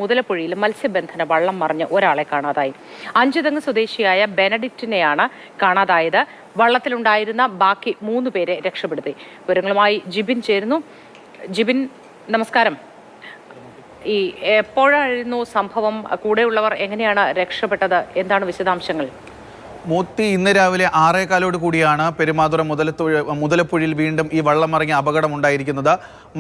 മുതലപ്പുഴയിൽ മത്സ്യബന്ധന വള്ളം മറിഞ്ഞ് ഒരാളെ കാണാതായി. അഞ്ചുതെങ്ങ് സ്വദേശിയായ ബെനഡിക്റ്റിനെയാണ് കാണാതായത്. വള്ളത്തിലുണ്ടായിരുന്ന ബാക്കി 3 പേരെ രക്ഷപ്പെടുത്തി. വിവരങ്ങളുമായി ജിബിൻ ചേരുന്നു. ജിബിൻ, നമസ്കാരം. ഈ എപ്പോഴായിരുന്നു സംഭവം? കൂടെയുള്ളവർ എങ്ങനെയാണ് രക്ഷപ്പെട്ടത്? എന്താണ് വിശദാംശങ്ങൾ? മൂത്തി ഇന്ന് രാവിലെ 6:15 കൂടിയാണ് പെരുമാതുറ മുതലപ്പുഴയിൽ വീണ്ടും ഈ വള്ളം മറിഞ്ഞ അപകടമുണ്ടായിരിക്കുന്നത്.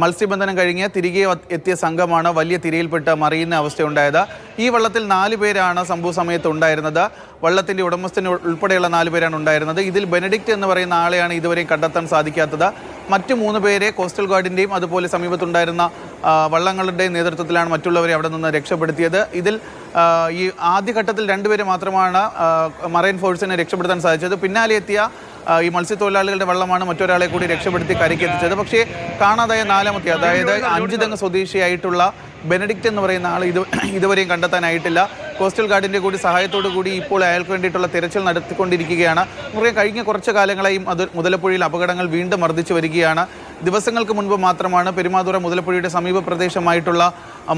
മത്സ്യബന്ധനം കഴിഞ്ഞ് തിരികെ എത്തിയ സംഘമാണ് വലിയ തിരയിൽപ്പെട്ട് മറിയുന്ന അവസ്ഥയുണ്ടായത്. ഈ വള്ളത്തിൽ 4 പേരാണ് സംഭവ സമയത്ത് ഉണ്ടായിരുന്നത്. വള്ളത്തിൻ്റെ ഉടമസ്ഥന് ഉൾപ്പെടെയുള്ള 4 പേരാണ് ഉണ്ടായിരുന്നത്. ഇതിൽ ബെനഡിക്റ്റ് എന്ന് പറയുന്ന ആളെയാണ് ഇതുവരെയും കണ്ടെത്താൻ സാധിക്കാത്തത്. മറ്റു 3 പേരെ കോസ്റ്റൽ ഗാർഡിൻ്റെയും അതുപോലെ സമീപത്തുണ്ടായിരുന്ന വള്ളങ്ങളുടെയും നേതൃത്വത്തിലാണ് മറ്റുള്ളവരെ അവിടെ നിന്ന് രക്ഷപ്പെടുത്തിയത്. ഇതിൽ ഈ ആദ്യഘട്ടത്തിൽ 2 പേര് മാത്രമാണ് മറൈൻ ഫോഴ്സിനെ രക്ഷപ്പെടുത്താൻ സാധിച്ചത്. പിന്നാലെ എത്തിയ ഈ മത്സ്യത്തൊഴിലാളികളുടെ വള്ളമാണ് മറ്റൊരാളെ കൂടി രക്ഷപ്പെടുത്തി കരയ്ക്ക് എത്തിച്ചത്. പക്ഷേ കാണാതായ 4ാമത്തെ, അതായത് അഞ്ചുതെങ്ങ് സ്വദേശിയായിട്ടുള്ള ബെനഡിക്റ്റ് എന്ന് പറയുന്ന ആൾ ഇതുവരെയും കണ്ടെത്താനായിട്ടില്ല. കോസ്റ്റൽ ഗാർഡിൻ്റെ കൂടി സഹായത്തോടു കൂടി ഇപ്പോൾ അയാൾക്ക് വേണ്ടിയിട്ടുള്ള തിരച്ചിൽ നടത്തിക്കൊണ്ടിരിക്കുകയാണ്. കഴിഞ്ഞ കുറച്ച് കാലങ്ങളായും മുതലപ്പുഴയിൽ അപകടങ്ങൾ വീണ്ടും വർദ്ധിച്ചു വരികയാണ്. ദിവസങ്ങൾക്ക് മുൻപ് മാത്രമാണ് പെരുമാതുറ മുതലപ്പുഴയുടെ സമീപ പ്രദേശമായിട്ടുള്ള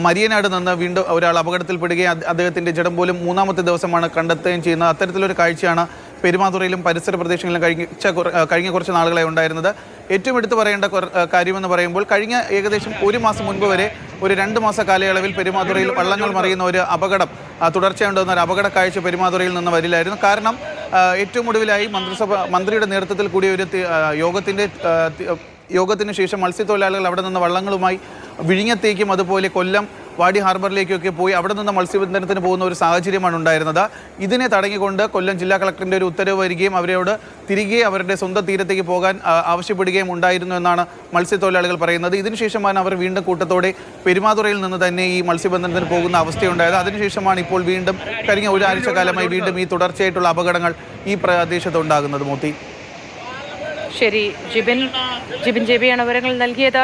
മരിയനാട് നിന്ന് വീണ്ടും ഒരാൾ അപകടത്തിൽപ്പെടുകയും അദ്ദേഹത്തിൻ്റെ ജഡം പോലും 3ാമത്തെ ദിവസമാണ് കണ്ടെത്തുകയും ചെയ്യുന്നത്. അത്തരത്തിലൊരു കാഴ്ചയാണ് പെരുമാതുറയിലും പരിസര പ്രദേശങ്ങളിലും കഴിഞ്ഞ കുറച്ച് നാളുകളായി ഉണ്ടായിരുന്നത്. ഏറ്റവും എടുത്തു പറയേണ്ട കാര്യമെന്ന് പറയുമ്പോൾ കഴിഞ്ഞ ഏകദേശം 1 മാസം മുൻപ് വരെ ഒരു 2 മാസ കാലയളവിൽ പെരുമാതുറയിൽ വള്ളങ്ങൾ മറിയുന്ന ഒരു അപകടം തുടർച്ചയുണ്ടാകുന്ന ഒരു അപകട കാഴ്ച പെരുമാതുറയിൽ നിന്ന് വരില്ലായിരുന്നു. കാരണം ഏറ്റവും ഒടുവിലായി മന്ത്രിയുടെ നേതൃത്വത്തിൽ കൂടിയ ഒരു യോഗത്തിന് ശേഷം മത്സ്യത്തൊഴിലാളികൾ അവിടെ നിന്ന് വള്ളങ്ങളുമായി വിഴിഞ്ഞത്തേക്കും അതുപോലെ കൊല്ലം വാടി ഹാർബറിലേക്കൊക്കെ പോയി അവിടെ നിന്ന് മത്സ്യബന്ധനത്തിന് പോകുന്ന ഒരു സാഹചര്യമാണ് ഉണ്ടായിരുന്നത്. ഇതിനെ തടഞ്ഞുകൊണ്ട് കൊല്ലം ജില്ലാ കളക്ടറിൻ്റെ ഒരു ഉത്തരവ് വരികയും അവരോട് തിരികെ അവരുടെ സ്വന്തം തീരത്തേക്ക് പോകാൻ ആവശ്യപ്പെടുകയും ഉണ്ടായിരുന്നു എന്നാണ് മത്സ്യത്തൊഴിലാളികൾ പറയുന്നത്. ഇതിനുശേഷമാണ് അവർ വീണ്ടും കൂട്ടത്തോടെ പെരുമാതുറയിൽ നിന്ന് തന്നെ ഈ മത്സ്യബന്ധനത്തിന് പോകുന്ന അവസ്ഥയുണ്ടായത്. അതിനുശേഷമാണ് ഇപ്പോൾ വീണ്ടും കഴിഞ്ഞ ഒരാഴ്ച കാലമായി വീണ്ടും ഈ തുടർച്ചയായിട്ടുള്ള അപകടങ്ങൾ ഈ പ്രദേശത്ത് ഉണ്ടാകുന്നത്. മോത്തി, ശരി, ജിബിൻ ജെബിയാണ് വിവരങ്ങൾ നൽകിയത്.